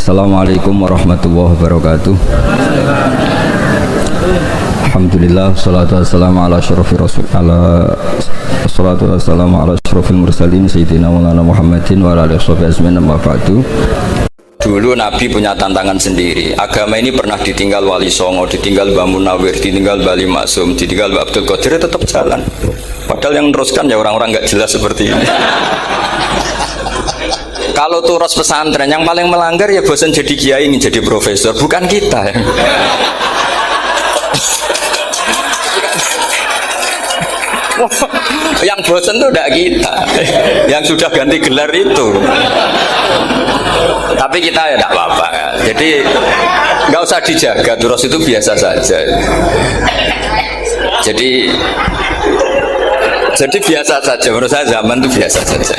Assalamualaikum warahmatullahi wabarakatuh. Alhamdulillah, salatu wassalamu ala asyrafir rasul ala salatu wassalamu ala asyrafil mursalin sayyidina maulana Muhammadin wa ala alihi washabihi ajmain, amma ba'du. Dulu Nabi punya tantangan sendiri. Agama ini pernah ditinggal Wali Songo, ditinggal Mbah Munawir, ditinggal Bali Maksum, ditinggal Mbah Abdul Qadir, tetap jalan. Padahal yang meneruskan ya orang-orang nggak jelas seperti ini. Kalau turus pesantren yang paling melanggar ya bosan jadi kiai ingin jadi profesor, bukan kita ya. Yang bosan tuh tidak kita, yang sudah ganti gelar itu. Tapi kita ya tidak apa-apa ya. Jadi nggak usah dijaga, turus itu biasa saja. Jadi biasa saja, menurut saya zaman itu biasa saja.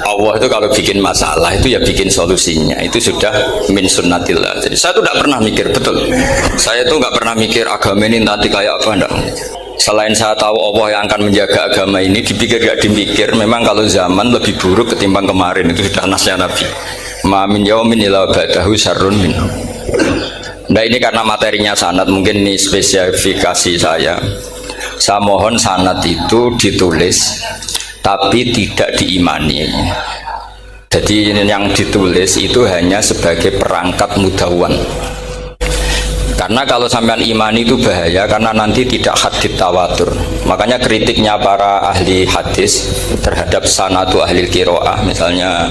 Allah itu kalau bikin masalah itu ya bikin solusinya, itu sudah min sunnatillah. Jadi saya tuh tidak pernah mikir, betul. Saya tuh nggak pernah mikir agama ini nanti kayak apa, enggak. Selain saya tahu Allah yang akan menjaga agama ini, dipikir gak dipikir, memang kalau zaman lebih buruk ketimbang kemarin, itu sudah nasnya Nabi. Ma min yaumin illa ba'dahu syarrun minhu. Nah ini karena materinya sanad, mungkin ini spesifikasi saya. Saya mohon sanad itu ditulis tapi tidak diimani. Jadi yang ditulis itu hanya sebagai perangkat mudawwan. Karena kalau sampean imani itu bahaya, karena nanti tidak hadits tawatur. Makanya kritiknya para ahli hadis terhadap sanadu ahli qiraah, misalnya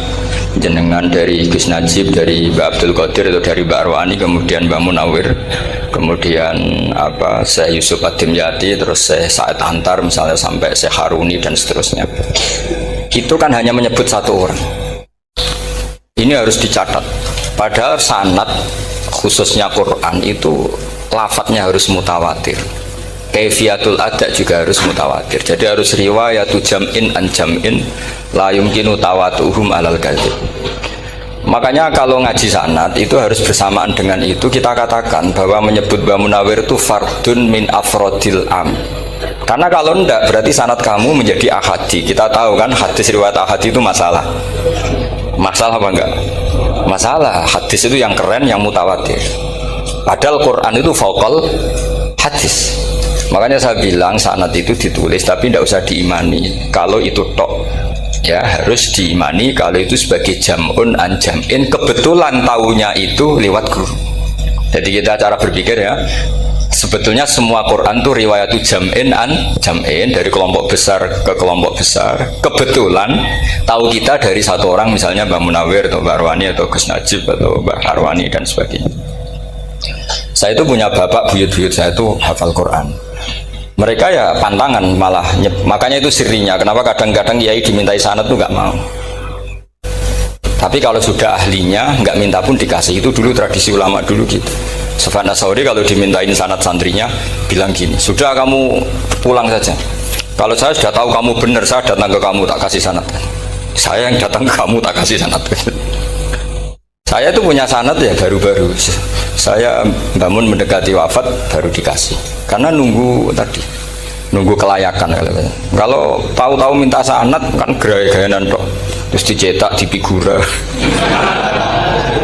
jenengan dari Gus Najib, dari Mbak Abdul Qadir atau dari Mbak Arwani, kemudian Mbak Munawir, kemudian Syekh Yusuf Ad-Dimyati, terus Syekh Sa'id Antar misalnya, sampai Syekh Haruni dan seterusnya. Itu kan hanya menyebut satu orang. Ini harus dicatat. Padahal sanad khususnya Quran itu lafadznya harus mutawatir. Kaifiyatul ada juga harus mutawatir. Jadi harus riwayatu jam'in an jam'in la yumkinu tawatuhum alal kadzib. Makanya kalau ngaji sanad itu harus bersamaan dengan itu kita katakan bahwa menyebut Mbah Munawir itu fardun min afrodil am. Karena kalau enggak berarti sanad kamu menjadi ahadi. Kita tahu kan hadis riwayat ahadi itu masalah. Masalah apa enggak? Masalah. Hadis itu yang keren, yang mutawatir. Padahal Quran itu fauqal hadis. Makanya saya bilang sanad itu ditulis tapi tidak usah diimani. Kalau itu tok ya harus diimani kalau itu sebagai jam'un an jam'in, kebetulan taunya itu lewat guru. Jadi kita cara berpikir ya, sebetulnya semua Quran itu riwayatu jam'in an jam'in, dari kelompok besar ke kelompok besar. Kebetulan tahu kita dari satu orang, misalnya Mbak Munawir atau Mbak Arwani atau Gus Najib atau Mbak Arwani dan sebagainya. Saya itu punya bapak, buyut-buyut saya itu hafal Quran. Mereka ya pantangan malah, makanya itu sirinya. Kenapa kadang-kadang kiai dimintai sanad tuh nggak mau. Tapi kalau sudah ahlinya nggak minta pun dikasih. Itu dulu tradisi ulama dulu gitu. Sufyan Ats-Tsauri kalau dimintain sanad santrinya bilang gini, sudah kamu pulang saja. Kalau saya sudah tahu kamu benar, saya datang ke kamu tak kasih sanad. Saya yang datang ke kamu tak kasih sanad. Saya itu punya sanad ya baru-baru. Saya bangun mendekati wafat baru dikasih. Karena nunggu tadi, nunggu kelayakan. Kalau tahu-tahu minta sanad kan gaya-gayanan toh. Terus dicetak di figura.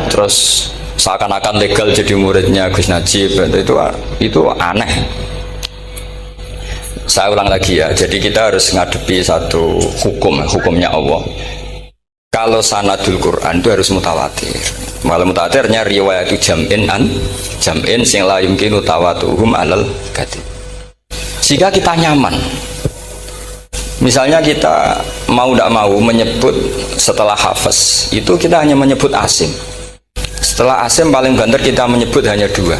Terus seakan-akan legal jadi muridnya Gus Najib, itu aneh. Saya ulang lagi ya, jadi kita harus ngadepi satu hukumnya Allah. Kalau sanadul Quran itu harus mutawatir. Kalau mutawatirnya riwayatu jam'in an jam'in sing la yumkinu tawatuhum alal kadzib. Jika kita nyaman, misalnya kita mau tidak mau menyebut setelah hafaz itu kita hanya menyebut asim. Setelah asim paling banter kita menyebut hanya dua,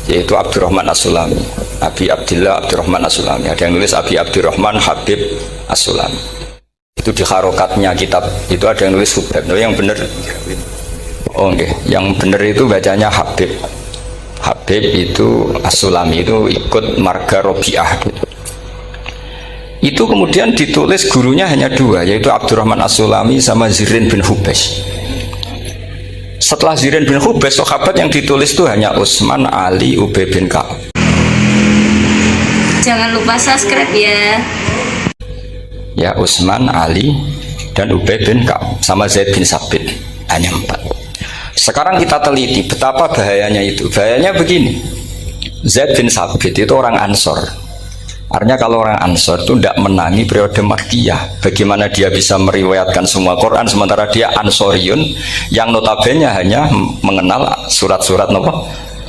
yaitu Abdurrahman As-Sulami, Abi Abdillah Abdurrahman As-Sulami. Ada yang nulis Abi Abdurrahman Habib As-Sulami. Itu di harokatnya kitab itu ada yang nulis Hubab. Yang benar, oh okay. Yang benar itu bacanya Habib. Habib itu As-Sulami, itu ikut marga Robi'ah. Itu kemudian ditulis gurunya hanya dua, yaitu Abdurrahman As-Sulami sama Zirin bin Hubesh. Setelah Zirin bin Hubesh, sahabat yang ditulis itu hanya Utsman, Ali, Ubay bin Ka'ab. Jangan lupa subscribe ya. Ya, Utsman, Ali, dan Ubay bin Ka'ab sama Zaid bin Sabit, hanya 4. Sekarang kita teliti betapa bahayanya itu. Bahayanya begini. Zaid bin Sabit itu orang Ansor. Artinya kalau orang Ansor itu tidak menangi periode Makkiyah. Bagaimana dia bisa meriwayatkan semua Quran sementara dia Ansoriun yang notabene hanya mengenal surat-surat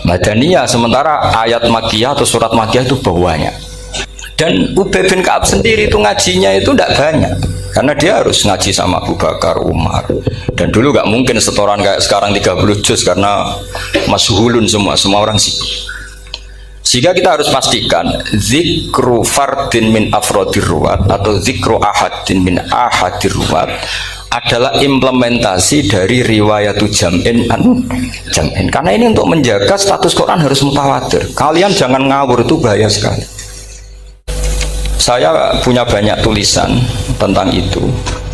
Madaniyah, sementara ayat Makkiyah atau surat Makkiyah itu banyak. Dan Ubay bin Ka'ab sendiri itu ngajinya itu tidak banyak karena dia harus ngaji sama Abu Bakar, Umar, dan dulu nggak mungkin setoran kayak sekarang 30 juz karena masyhulun semua orang sibuk. Sehingga kita harus pastikan zikru fardin min afrodir ruwat atau zikru ahadin min ahadir ruwat adalah implementasi dari riwayatu jam'in karena ini untuk menjaga status Quran harus mutawatir. Kalian jangan ngawur, itu bahaya sekali. Saya punya banyak tulisan tentang itu,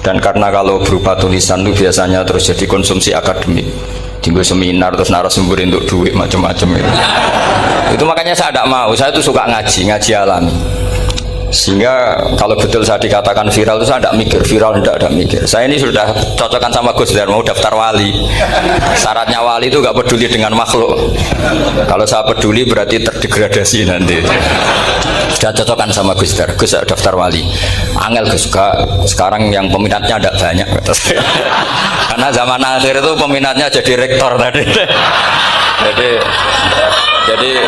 dan karena kalau berupa tulisan itu biasanya terus jadi konsumsi akademik, tinggal seminar terus narasumber untuk duit macam-macam itu makanya saya tidak mau. Saya tuh suka ngaji alami, sehingga kalau betul saya dikatakan viral itu saya tidak mikir viral, tidak mikir. Saya ini sudah cocokkan sama Gus Dar, mau daftar wali. Syaratnya wali itu nggak peduli dengan makhluk. Kalau saya peduli berarti terdegradasi nanti. Sudah cocokkan sama Gus Dar, Gus daftar wali. Angel Gus, sekarang yang peminatnya tidak banyak. Karena zaman akhir itu peminatnya jadi rektor tadi. Jadi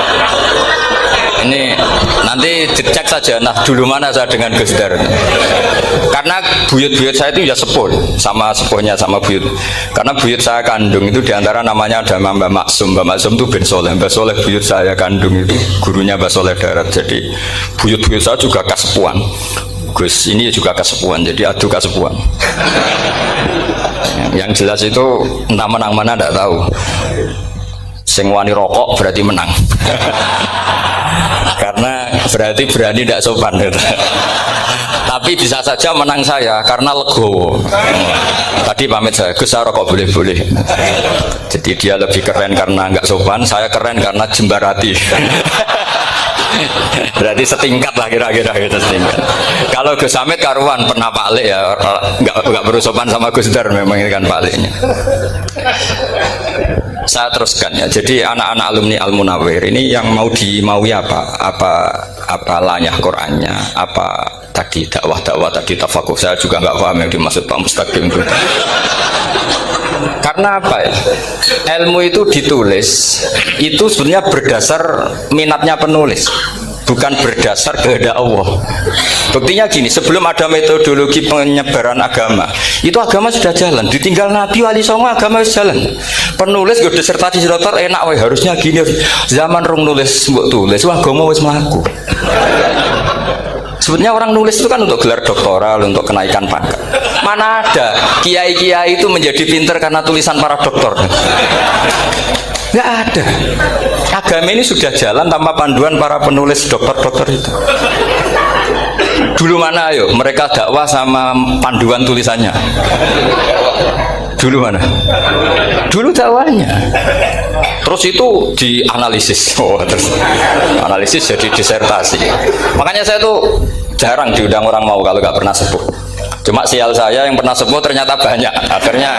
ini nanti dicek saja. Nah dulu mana saya dengan Gus Dar? Karena buyut-buyut saya itu ya sepuh sama sepuhnya sama buyut. Karena buyut saya kandung itu diantara namanya ada Mbak Maksum. Mbak Maksum itu bin Soleh. Mbak Soleh buyut saya kandung itu gurunya Mbak Soleh Darat. Jadi buyut-buyut saya juga kasepuan. Gus ini juga kasepuan. Jadi adu kasepuan. Yang jelas itu entah menang mana tidak tahu. Sing wani rokok berarti menang. Karena berarti berani tidak sopan gitu. Tapi bisa saja menang saya karena legowo. Tadi pamit saya, Gus saya rokok boleh-boleh. Jadi dia lebih keren karena nggak sopan, saya keren karena jembarati. Berarti setingkat lah kira-kira gitu, setingkat. Kalau Gus Hamid karuan pernah Pak Lek ya, nggak berusopan sama Gus Dar, memang ini kan Pak Leknya. Saya teruskan ya. Jadi anak-anak alumni Al Munawwir ini yang dimaui apa lanyah Qurannya, apa tadi dakwah tadi tafakuh, saya juga nggak paham yang dimaksud Pak Mustaqim itu. Karena apa ya? Ilmu itu ditulis itu sebenarnya berdasar minatnya penulis, bukan berdasar kehendak Allah. Buktinya gini, sebelum ada metodologi penyebaran agama, itu agama sudah jalan. Ditinggal Nabi Wali Songo agama sudah jalan. Penulis gue disertasi dokter enak, wah harusnya gini. Zaman rong nulis mbok tulis, wah agama wis mlaku. Sebetulnya orang nulis itu kan untuk gelar doktoral, untuk kenaikan pangkat. Mana ada kiai-kiai itu menjadi pinter karena tulisan para doktor? Nggak ada. Agama ini sudah jalan tanpa panduan para penulis dokter-dokter itu. Dulu mana ayo mereka dakwah sama panduan tulisannya? Dulu mana? Dulu dakwahnya. Terus itu dianalisis. Terus analisis jadi disertasi. Makanya saya tuh jarang diundang orang mau kalau nggak pernah sepuh. Cuma sial saya yang pernah sepuh ternyata banyak. Akhirnya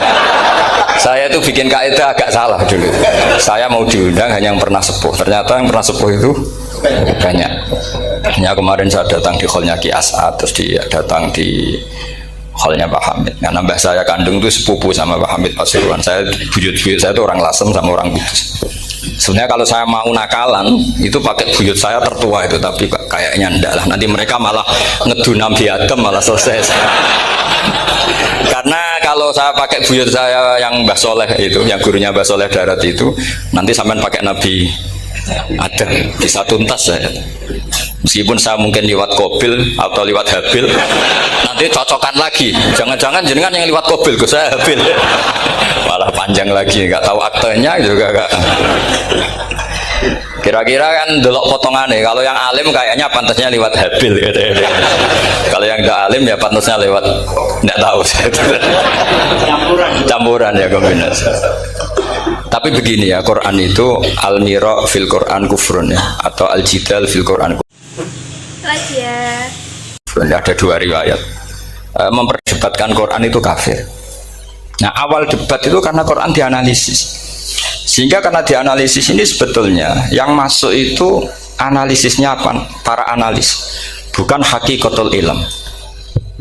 saya itu bikin kaidah agak salah dulu. Saya mau diundang hanya yang pernah sepuh. Ternyata yang pernah sepuh itu banyak. Hanya kemarin saya datang di hallnya Ki As'ad, terus dia datang di hallnya Pak Hamid. Karena mbah saya kandung itu sepupu sama Pak Hamid Pasuruan. Saya buyut-buyut saya itu orang Lasem sama orang Kudus. Sebenarnya kalau saya mau nakalan itu pakai buyut saya tertua itu, tapi kayaknya enggak lah. Nanti mereka malah ngedu Nabi Adam malah selesai. Karena kalau saya pakai buyut saya yang Mbah Soleh itu, yang gurunya Mbah Soleh Darat itu, nanti sampean pakai Nabi Adam bisa tuntas saya. Meskipun saya mungkin lewat Kobil atau lewat Habil, nanti cocokan lagi. Jangan-jangan jenengan yang lewat Kobil, ke saya Habil. Malah panjang lagi, nggak tahu aktenya juga nggak. Kira-kira kan delok potongannya. Kalau yang alim kayaknya pantasnya lewat Habil. Gitu. Kalau yang tidak alim ya pantasnya lewat nggak tahu. Campuran ya, kombinasi. Tapi begini ya, Quran itu al-mira fil Quran kufrun ya, atau al-jidal fil Quran Lagi ya. kufrun. Ada dua riwayat. Memperdebatkan Quran itu kafir. Nah, awal debat itu karena Quran dianalisis. Sehingga karena dianalisis ini sebetulnya yang masuk itu analisisnya apa? Para analis, bukan hakikatul ilm.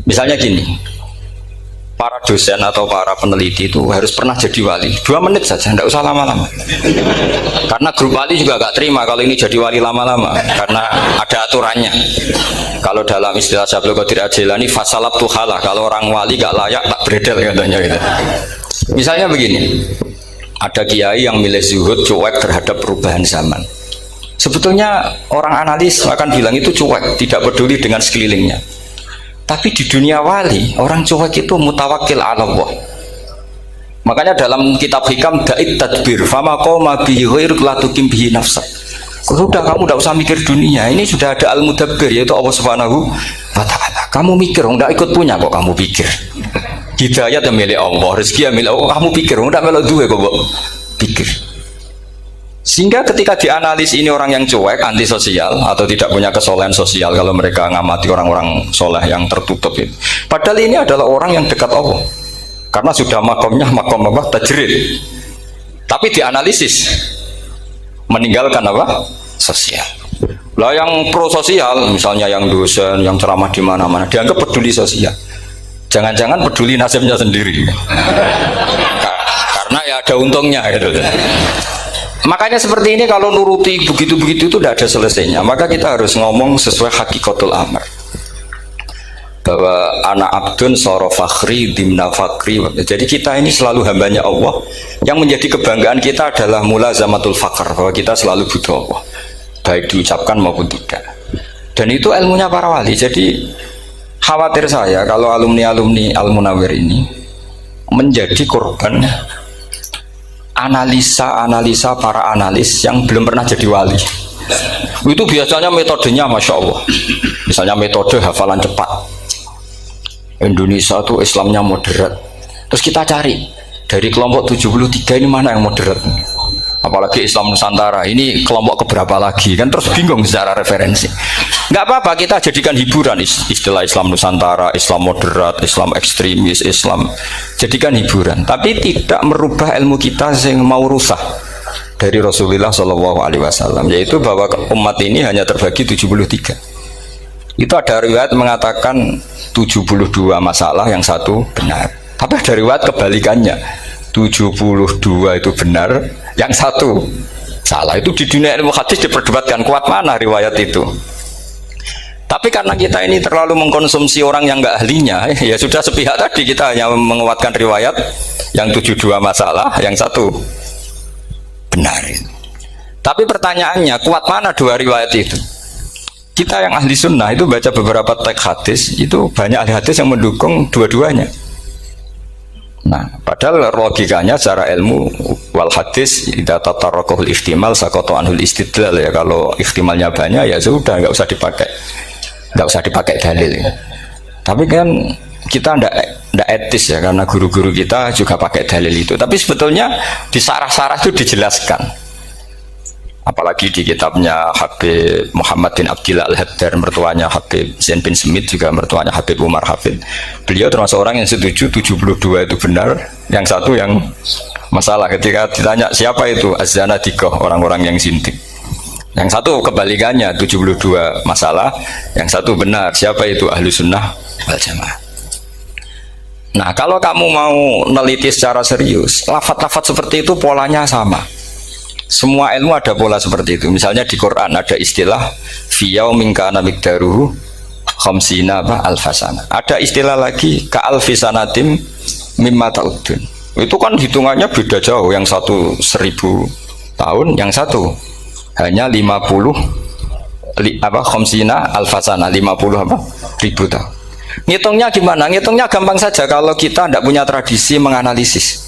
Misalnya gini, para dosen atau para peneliti itu harus pernah jadi wali 2 menit saja, tidak usah lama-lama, karena grup wali juga gak terima kalau ini jadi wali lama-lama, karena ada aturannya. Kalau dalam istilah Syaikhul Qadir Al-Jilani, fasalab tuhalah, kalau orang wali gak layak tak beredel katanya gitu. Misalnya begini, ada kiai yang milih zuhud, cuek terhadap perubahan zaman. Sebetulnya orang analis akan bilang itu cuek, tidak peduli dengan sekelilingnya. Tapi di dunia wali, orang cuek itu mutawakkil ala Allah. Makanya dalam kitab hikam da'it tadbir fama qoma bihi ghairuk la tuqim bihi nafsak. Sudah, kamu tidak usah mikir dunia, ini sudah ada al-mudabbir, yaitu Allah Subhanahu wa ta'ala. Kamu mikir, tidak ikut punya kok kamu pikir. Hidayah yang milik Allah, rezeki yang milik Allah, kamu pikir, tidak melok duwe kok pikir. Sehingga ketika dianalisis ini orang yang cuek, antisosial atau tidak punya kesolehan sosial, kalau mereka ngamati orang-orang soleh yang tertutup itu. Padahal ini adalah orang yang dekat Allah, karena sudah makomnya makom apa? Tajrid. Tapi dianalisis, meninggalkan apa? Sosial. Lah yang pro sosial, misalnya yang dosen, yang ceramah di mana-mana, dianggap peduli sosial. Jangan-jangan peduli nasibnya sendiri. Karena ya ada untungnya gitu. Makanya seperti ini kalau nuruti begitu-begitu itu tidak ada selesainya. Maka kita harus ngomong sesuai hakikatul amr, bahwa anak abdun soro fakhri dimna fakri. Jadi kita ini selalu hambanya Allah. Yang menjadi kebanggaan kita adalah mulazamatul fakr, bahwa kita selalu butuh Allah, baik diucapkan maupun tidak. Dan itu ilmunya para wali. Jadi khawatir saya kalau alumni-alumni Al-Munawwir ini menjadi korban analisa para analis yang belum pernah jadi wali. Itu biasanya metodenya Masya Allah. Misalnya metode hafalan cepat. Indonesia tuh Islamnya moderat. Terus kita cari dari kelompok 73 ini mana yang moderat. Apalagi Islam Nusantara ini kelompok keberapa lagi, kan terus bingung secara referensi. Nggak apa-apa, kita jadikan hiburan istilah Islam Nusantara, Islam moderat, Islam ekstremis, Islam, jadikan hiburan, tapi tidak merubah ilmu kita yang mau rusak dari Rasulullah SAW, yaitu bahwa umat ini hanya terbagi 73. Itu ada riwayat mengatakan 72 masalah, yang satu benar, tapi ada riwayat kebalikannya, 72 itu benar, yang satu salah. Itu di dunia ilmu hadis diperdebatkan kuat mana riwayat itu. Tapi karena kita ini terlalu mengkonsumsi orang yang nggak ahlinya, ya sudah sepihak tadi, kita hanya menguatkan riwayat yang 72 masalah, yang satu benar. Tapi pertanyaannya, kuat mana dua riwayat itu? Kita yang ahli sunnah itu baca beberapa teks hadis, itu banyak ahli hadis yang mendukung dua-duanya. Nah, padahal logikanya secara ilmu wal hadis idza tatarraqul ihtimal saqata anhul istidlal, ya kalau ihtimalnya banyak ya sudah nggak usah dipakai dalil. Tapi kan kita ndak etis ya, karena guru-guru kita juga pakai dalil itu. Tapi sebetulnya di sarah-sarah itu dijelaskan. Apalagi di kitabnya Habib Muhammad bin Abdillah Al-Haddar, mertuanya Habib Zain bin Smith, juga mertuanya Habib Umar Hafid. Beliau termasuk orang yang setuju 72 itu benar, yang satu yang masalah. Ketika ditanya siapa itu Az-Zanadiqah, orang-orang yang zindik. Yang satu kebalikannya, 72 masalah, yang satu benar, siapa itu Ahlu Sunnah wal Jamaah. Nah, kalau kamu mau neliti secara serius, lafaz-lafaz seperti itu polanya sama. Semua ilmu ada pola seperti itu. Misalnya di Quran ada istilah fi yaumin kana miqdaruhu khamsina alfasana. Ada istilah lagi ka alfisanatim mimma ta'udun. Itu kan hitungannya beda jauh. Yang satu 1000 tahun, yang satu hanya 50 khamsina alfasana, 50 ribu tahun. Ngitungnya gimana? Ngitungnya gampang saja kalau kita tidak punya tradisi menganalisis.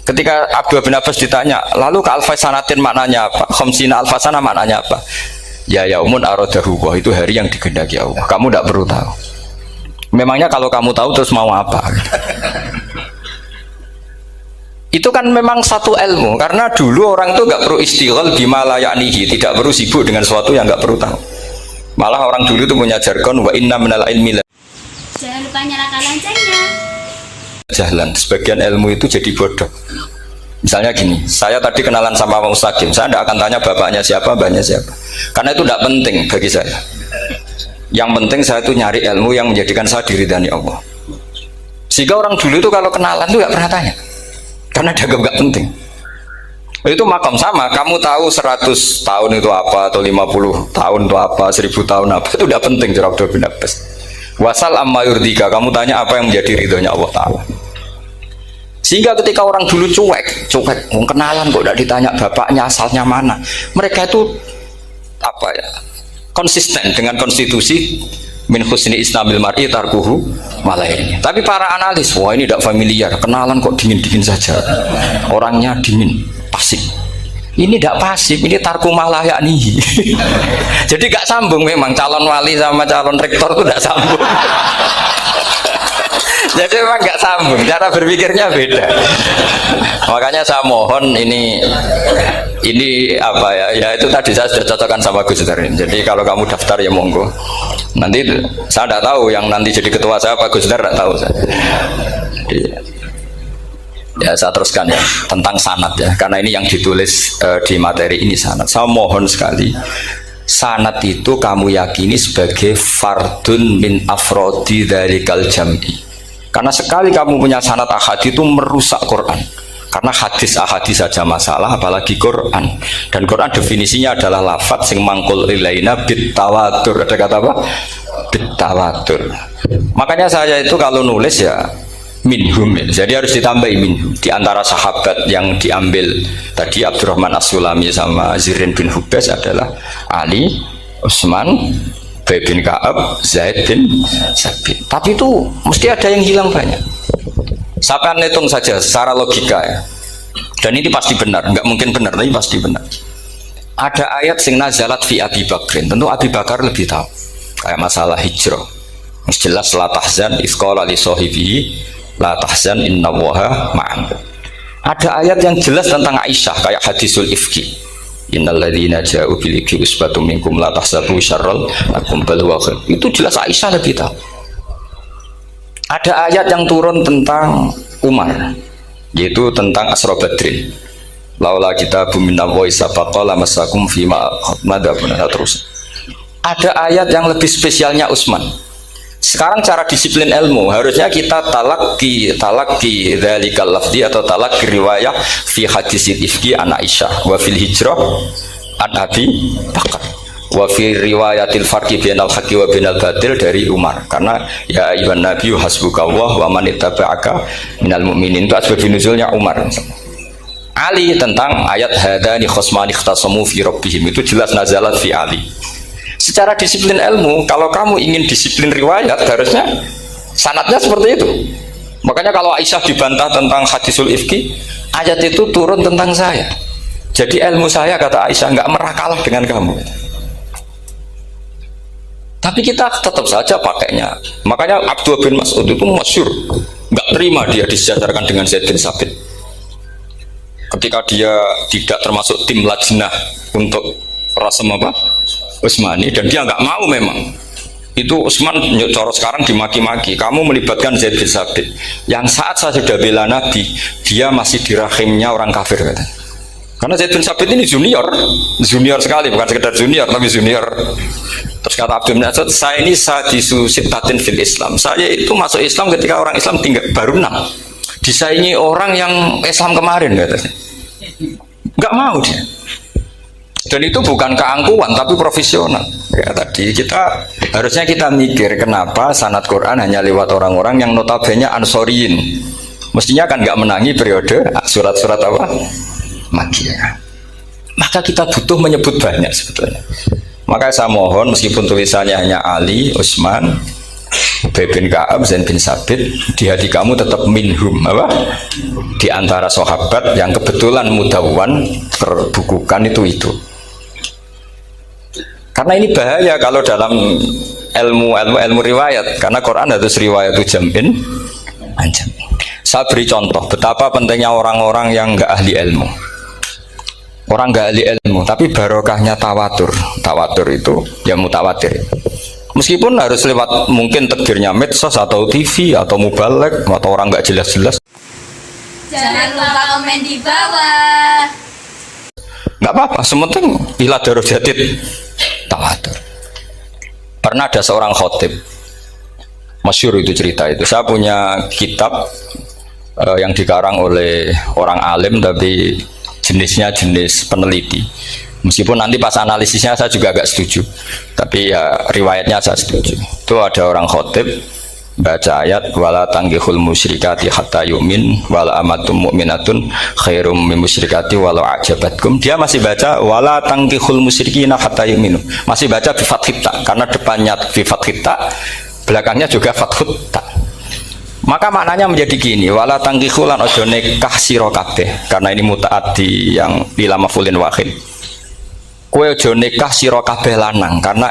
Ketika Abdullah bin Abbas ditanya, lalu ke alfasanatin maknanya apa? Khamsina alfasana maknanya apa? Ya yaumun aradahu, itu hari yang dikehendaki Allah. Kamu tidak perlu tahu. Memangnya kalau kamu tahu terus mau apa? Itu kan memang satu ilmu, karena dulu orang itu nggak perlu istighol bima la ya'nihi, tidak perlu sibuk dengan sesuatu yang nggak perlu tahu. Malah orang dulu itu punya jargon wa inna minal ilmi. Jangan lupa nyalakan loncengnya. jalan. Sebagian ilmu itu jadi bodoh. Misalnya gini, saya tadi kenalan sama Pak Mustaqim, saya tidak akan tanya bapaknya siapa, mbaknya siapa, karena itu tidak penting bagi saya. Yang penting saya itu nyari ilmu yang menjadikan saya diridani Allah. Sehingga orang dulu itu kalau kenalan itu nggak pernah tanya, karena dianggap nggak penting. Itu makam sama, kamu tahu 100 tahun itu apa, atau 50 tahun itu apa, 1000 tahun apa, itu tidak penting. Cara Abdul bin Abbas, wasal amma yurdika, kamu tanya apa yang menjadi ridhonya Allah Ta'ala. Sehingga ketika orang dulu cuek, kenalan kok tidak ditanya bapaknya asalnya mana, mereka itu apa ya, konsisten dengan konstitusi min husni islamil mar'i tarkuhu malaini. Tapi para analis, wah ini tidak familiar, kenalan kok dingin-dingin saja, orangnya dingin, pasif. Ini tidak pasif, ini tarku malah yakni. Jadi gak sambung memang calon wali sama calon rektor itu tidak sambung. Jadi memang nggak sambung, cara berpikirnya beda. Makanya saya mohon ini apa ya? Ya itu tadi saya sudah cocokkan sama Gus Dur. Jadi kalau kamu daftar ya monggo. Nanti saya tidak tahu yang nanti jadi ketua saya Pak Gus Dur, tidak tahu saya. Jadi, ya saya teruskan ya tentang sanad ya, karena ini yang ditulis di materi ini sanad. Saya mohon sekali, sanad itu kamu yakini sebagai fardun min afrodi dzalikal jam'i. Karena sekali kamu punya sanad ahadi itu merusak Quran. Karena hadis ahadi saja masalah, apalagi Quran. Dan Quran definisinya adalah lafadz sing mangkul ilaina bit tawatur. Ada kata apa? Bit tawatur. Makanya saya itu kalau nulis ya minhum, jadi harus ditambahi minhum. Di antara sahabat yang diambil tadi Abdurrahman As-Sulami sama Zirin bin Hubes adalah Ali, Utsman, Ubay bin Ka'ab, Zaid bin Sabit. Tapi itu mesti ada yang hilang banyak. Saya akan hitung saja secara logika ya. Dan ini pasti benar, nggak mungkin benar, tapi pasti benar. Ada ayat sing nazalat fi Abi Bakrin. Tentu Abi Bakar lebih tahu. Kayak masalah hijrah. Yang jelas la tahzan isqala li sahibihi la tahzan innallaha ma'an. Ada ayat yang jelas tentang Aisyah kayak hadisul ifki. Innalladzina ja'u bil ifki usbatum minkum la tahsabu syarral lakum bal huwa khair. Itu jelas Aisyah lebih tahu. Ada ayat yang turun tentang Umar, yaitu tentang Asra Badrin. Laula kitabum minallahi sabaqala masakum fima madabun terus. Ada ayat yang lebih spesialnya Utsman. Sekarang cara disiplin ilmu harusnya kita talaqi dzalikal lafzi atau talaqi riwayah fi hadisil ifki an Aisyah wa fil hijrah an Abi Bakar wa fi riwayatil farqi bainal haqqi wa bainal batil dari Umar. Karena ya ayyuhan nabiyyu hasbukallah wa man ittaba'aka minal mu'minin, itu asbab nuzulnya Umar. Ali tentang ayat hadani khosmani ikhtasamu fi rabbihim, itu jelas nazalat fi Ali. Secara disiplin ilmu, kalau kamu ingin disiplin riwayat, harusnya sanadnya seperti itu. Makanya kalau Aisyah dibantah tentang hadisul ifki, ayat itu turun tentang saya. Jadi ilmu saya, kata Aisyah, nggak merah kalah dengan kamu. Tapi kita tetap saja pakainya. Makanya Abdullah bin Mas'ud itu masyhur, nggak terima dia disejajarkan dengan Zaid bin Sabit. Ketika dia tidak termasuk tim lajnah untuk rasem apa? Utsmani, dan dia nggak mau memang. Itu Utsman coro sekarang dimaki-maki, kamu melibatkan Zaid bin Sabit yang saat saya sudah bela Nabi, dia masih di rahimnya orang kafir, kata. Karena Zaid bin Sabit ini junior sekali, bukan sekedar junior tapi junior. Terus kata Abdul bin Asad, saya ini sadisu sittatin fil Islam, saya itu masuk Islam ketika orang Islam tinggal baru 6, disaingi orang yang Islam kemarin, katanya. Nggak mau dia. Dan itu bukan keangkuhan tapi profesional. Ya tadi harusnya kita mikir kenapa sanad Quran hanya lewat orang-orang yang notabene ansoriyin. Mestinya kan nggak menangi periode surat-surat apa? Makkiyah. Maka kita butuh menyebut banyak sebetulnya. Maka saya mohon meskipun tulisannya hanya Ali, Utsman, Ubay bin Ka'ab, Zaid bin Sabit, di hati kamu tetap minhum apa? Di antara sahabat yang kebetulan mudawwan terbukukan itu. Karena ini bahaya kalau dalam ilmu riwayat, karena Quran harus riwayat jam'in anjam. Saya beri contoh betapa pentingnya orang-orang yang nggak ahli ilmu. Orang nggak ahli ilmu, tapi barokahnya tawatur. Tawatur itu ya mutawatir. Meskipun harus lewat mungkin takdirnya medsos atau TV atau mubalek atau orang nggak jelas-jelas. Jangan lupa komen di bawah. Nggak apa-apa, sementing ila darajatid tawatur. Pernah ada seorang khotib, masyhur itu cerita itu. Saya punya kitab yang dikarang oleh orang alim tapi jenisnya jenis peneliti. Meskipun nanti pas analisisnya saya juga agak setuju, tapi ya riwayatnya saya setuju. Itu ada orang khotib baca ayat wala tangkihul musyrikati hatta yu'min wala amatum mu'minatun khairum min musyrikati walau ajabatkum. Dia masih baca wala tangkihul musyrikina hatta yu'minu. Masih baca bi fathit ta karena depannya bi fathit ta, belakangnya juga fathut ta. Maka maknanya menjadi gini, wala tangkihu lan ojo nikah sira kabeh, karena ini mutaaddi yang bila mafulin wahid. Kowe ojo nikah sira kabeh lanang, karena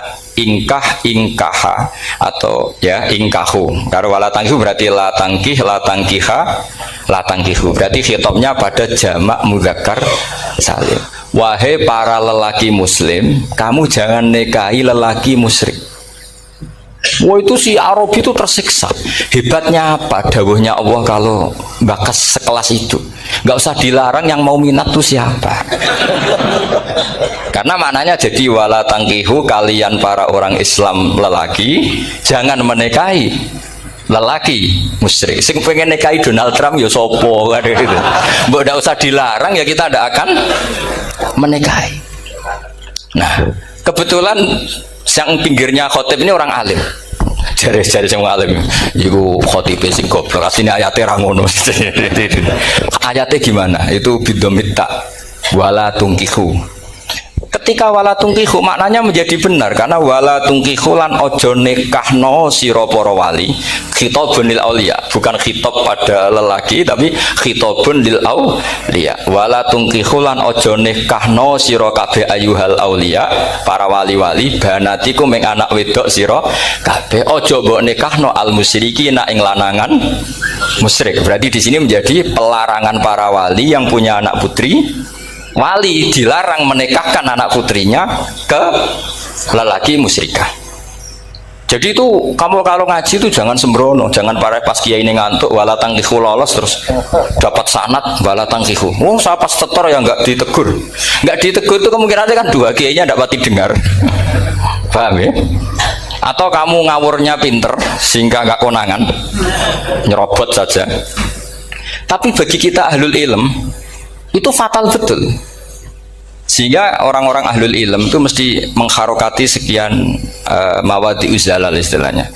ingkaha atau ya ingkahu. Karena wala tangkihu berarti la tangkiha, la tangkihu. Berarti khitabnya pada jamak mudzakkar salim. Wahai para lelaki muslim, kamu jangan nikahi lelaki musyrik. Wah, itu si Arabi itu tersiksa. Hebatnya apa? Dawuhnya Allah kalau bakas sekelas itu nggak usah dilarang, yang mau minat tuh siapa? Karena maknanya jadi wala tangkihu, kalian para orang Islam lelaki jangan menikahi lelaki musyrik. Sing pengen nikahi Donald Trump ya sopo kan gitu. Mbok nggak usah dilarang ya kita tidak akan menikahi. Nah, kebetulan yang pinggirnya khotib ini orang alim. Jari semua alim. Iku khotib sing goblok. Asline ayate ra ngono. Ayatnya gimana? Itu bidomita wala tungkihu. Ketika wala tungkihu maknanya menjadi benar, karena wala tungkihu lan ojo nikahno sira para wali, khitabun lil auliya, bukan khitab pada lelaki tapi khitabun lil auliya. Wala tungkihu lan ojo nikahno sira kabeh ayuhal auliya, para wali-wali, banatiku ming anak wedok sira kabeh, ojo mbok nikahno al musyrikina ing lanangan musyrik. Berarti di sini menjadi pelarangan para wali yang punya anak putri. Wali dilarang menikahkan anak putrinya ke lelaki musyrikah. Jadi itu kamu kalau ngaji itu jangan sembrono, jangan pas kiai ini ngantuk wala tangkihu lolos terus dapat sanad wala tangkihu. Oh, saya pas setor ya nggak ditegur. Nggak ditegur itu kemungkinannya kan dua kiainya nggak pati dengar. Paham ya? Atau kamu ngawurnya pinter sehingga nggak konangan, nyerobot saja. Tapi bagi kita ahlul ilm itu fatal betul, sehingga orang-orang ahlul ilm itu mesti mengharokati sekian mawadi uzalal istilahnya,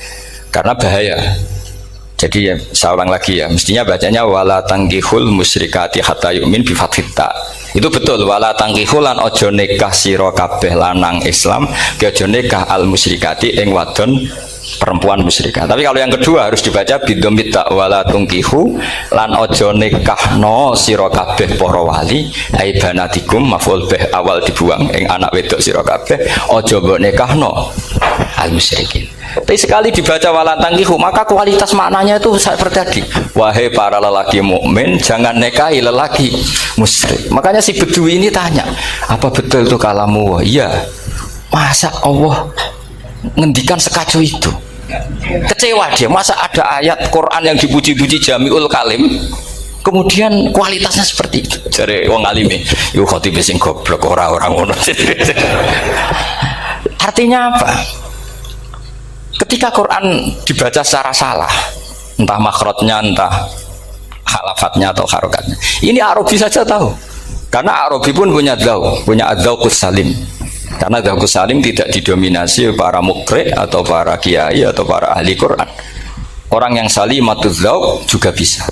karena bahaya. Jadi ya, saya ulang lagi ya, mestinya bacanya wala tangkihul musyrikati hatta yu'min bi fathita. Itu betul, wala tangkihul lan ojo nikah sira kabeh lanang Islam ke ojo nikah al musyrikati ing wadon perempuan musyrikah. Tapi kalau yang kedua harus dibaca bidomit wala tungkihu lan ojo nikahno sira kabeh para wali ai banatikum maf'ul bih awal dibuang ing anak wedok sira kabeh ojo mbok nikahno al musyrikin. Tapi sekali dibaca wala tangkihu maka kualitas maknanya itu seperti tadi, wahai para lelaki mukmin jangan nikahi lelaki musyrik. Makanya si Bedui ini tanya, apa betul itu kalamu? Iya. Masa Allah ngendikan sekacau itu? Kecewa dia, masa ada ayat Quran yang dipuji-puji jamiul kalim kemudian kualitasnya seperti itu. Jare wong alime yo khotib sing goblok orang ngono. Artinya apa? Ketika Quran dibaca secara salah, entah makhrajnya, entah halafatnya atau harokatnya, ini Arabi saja tahu, karena Arabi pun punya adzauqus salim. Karena Dzauqus Salim tidak didominasi para mukri atau para kiai atau para ahli Quran. Orang yang salimatuz dzauq juga bisa.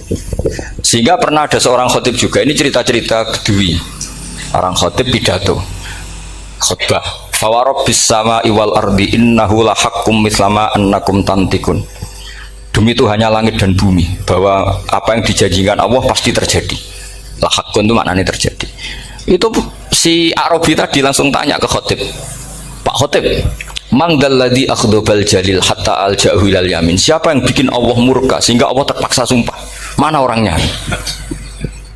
Sehingga pernah ada seorang khotib juga, ini cerita-cerita Bedui. Orang khotib pidato khutbah, fa rabbis samai wal ardi innahu lahaqqum mislama annakum tantikun. Demi Tuhannya langit dan bumi, bahwa apa yang dijanjikan Allah pasti terjadi. Lahaqqun itu maknanya terjadi. Itu si Arabi tadi langsung tanya ke khotib, Pak khotib, mangdalladzi akhdobal jalil hatta alja'hu ilal yamin. Siapa yang bikin Allah murka sehingga Allah terpaksa sumpah? Mana orangnya?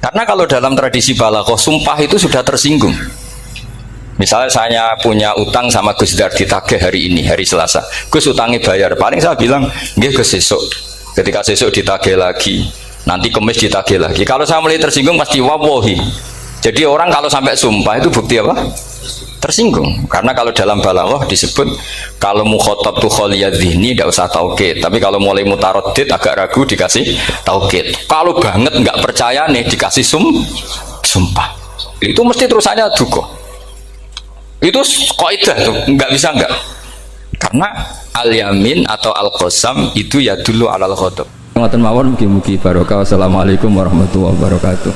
Karena kalau dalam tradisi balaghah sumpah itu sudah tersinggung. Misalnya saya punya utang sama Gus Dar ditagih hari ini, hari Selasa. Gus utangnya bayar. Paling saya bilang, nggih Gus sesuk. Ketika sesuk ditagih lagi, nanti Kamis ditagih lagi. Kalau saya mulai tersinggung pasti wawahi. Jadi orang kalau sampai sumpah itu bukti apa? Tersinggung. Karena kalau dalam balawah disebut kalau mukhotob tuh kholiyad dhihni tidak usah taukid. Tapi kalau mulai mutaroddid agak ragu dikasih taukid. Kalau banget nggak percaya nih dikasih sumpah. Itu mesti terusannya duko. Itu kaidah tuh, nggak bisa nggak. Karena al-yamin atau al-qasam itu ya dulu alal khotob. Ngoten mawon mugi-mugi barokah. Wassalamualaikum warahmatullahi wabarakatuh.